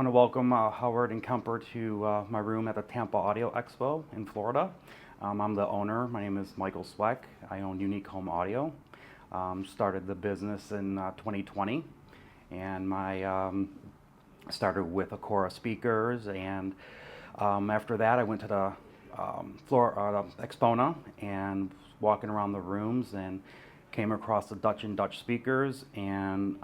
want to welcome Howard and Kemper to my room at the Tampa Audio Expo in Florida. I'm the owner. My name is Michael Sweck. I own Unique Home Audio. Started the business in 2020, and I started with Acora speakers, and after that I went to the Florida Expo and walking around the rooms and came across the Dutch speakers, and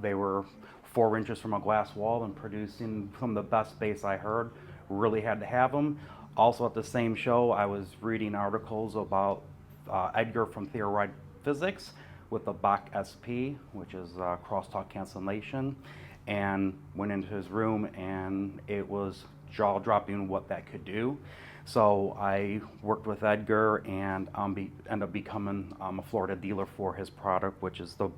they were 4 inches from a glass wall and producing some of the best bass I heard. Really had to have them. Also at the same show, I was reading articles about Edgar from Theoretica Physics with the Bach SP, which is crosstalk cancellation, and went into his room, and it was jaw-dropping what that could do. So I worked with Edgar and ended up becoming a Florida dealer for his product, which is the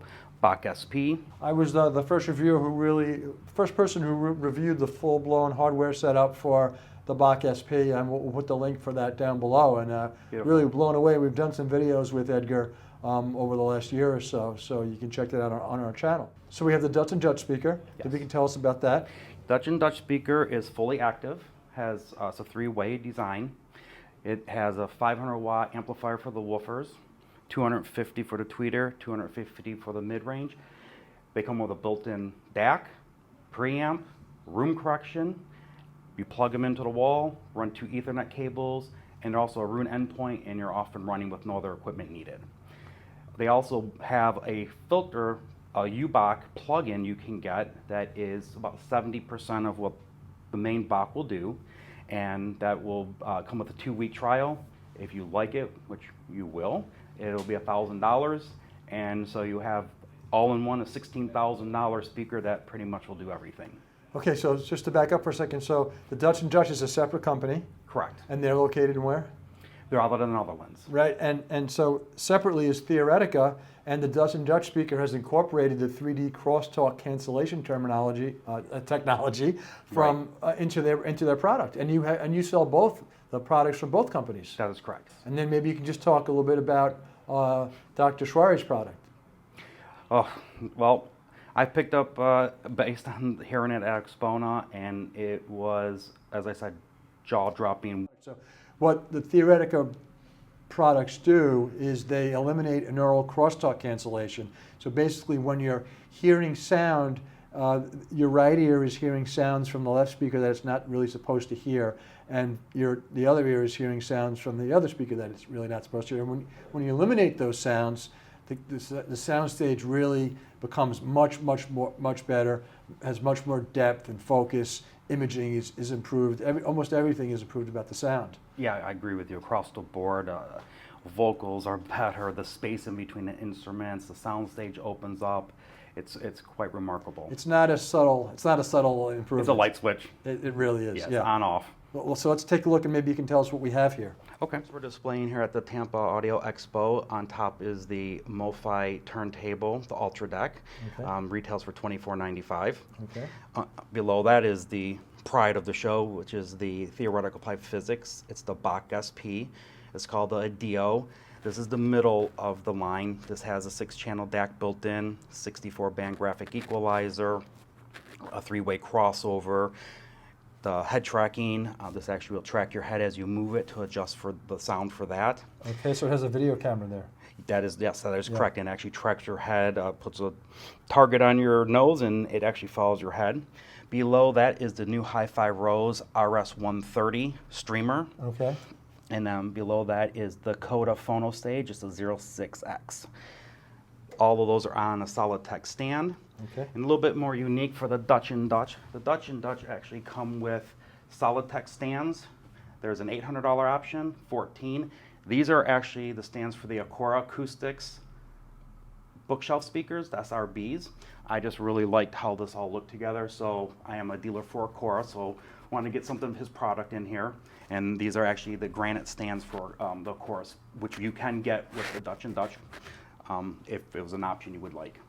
Bach SP. I was the first reviewer first person who reviewed the full-blown hardware setup for the Bach SP, and we'll put the link for that down below. And really blown away. We've done some videos with Edgar over the last year or so, so you can check that out on our channel. So we have the Dutch speaker. Yes. If you can tell us about that. Dutch speaker is fully active. Has it's a 3-way design. It has a 500-watt amplifier for the woofers, 250 for the tweeter, 250 for the mid-range. They come with a built-in DAC, preamp, room correction. You plug them into the wall, run 2 Ethernet cables, and also a room endpoint, and you're off and running with no other equipment needed. They also have a filter, a UBach plug-in you can get that is about 70% of what the main Bach will do, and that will come with a 2-week trial. If you like it, which you will, it'll be $1,000, and so you have all-in-one a $16,000 speaker that pretty much will do everything. Okay, so just to back up for a second, so the Dutch is a separate company. Correct. And they're located in where? They're out in the Netherlands. Right, and so separately is Theoretica, and the Dutch speaker has incorporated the 3D crosstalk cancellation technology from into their product, and you sell both the products from both companies. That is correct. And then maybe you can just talk a little bit about Dr. Schwari's product. Oh, well, I picked up based on hearing it at Expo, and it was, as I said, jaw-dropping. So what the Theoretica products do is they eliminate a neural crosstalk cancellation. So basically when you're hearing sound, your right ear is hearing sounds from the left speaker that it's not really supposed to hear, and the other ear is hearing sounds from the other speaker that it's really not supposed to hear. And when you eliminate those sounds, the sound stage really becomes much better, has much more depth and focus. Imaging is improved. Almost everything is improved about the sound. Yeah, I agree with you. Across the board, vocals are better. The space in between the instruments, the soundstage opens up. It's quite remarkable. It's not a subtle improvement. It's a light switch. It really is. Yes, yeah. on off. Well, so let's take a look, and maybe you can tell us what we have here. Okay. So we're displaying here at the Tampa Audio Expo. On top is the MoFi turntable, the Ultra Deck. Okay. Retails for $24.95. Okay. Below that is the pride of the show, which is the Theoretica Applied Physics. It's the Bach SP. It's called the Dio. This is the middle of the line. This has a 6-channel DAC built in, 64-band graphic equalizer, a 3-way crossover. The head tracking, this actually will track your head as you move it to adjust for the sound for that. Okay, so it has a video camera there. That is, yes, that is correct, and actually tracks your head, puts a target on your nose, and it actually follows your head. Below that is the new Hi-Fi Rose RS130 streamer. Okay. And then below that is the Coda Phono Stage, it's a 06X. All of those are on a Solidtech stand. Okay. And a little bit more unique for the Dutch. The Dutch actually come with Solidtech stands. There's an $800 option, 14. These are actually the stands for the Acora Acoustics bookshelf speakers, the SRBs. I just really liked how this all looked together, so I am a dealer for Acora, so I wanted to get something of his product in here. And these are actually the granite stands for the Acora, which you can get with the Dutch if it was an option you would like.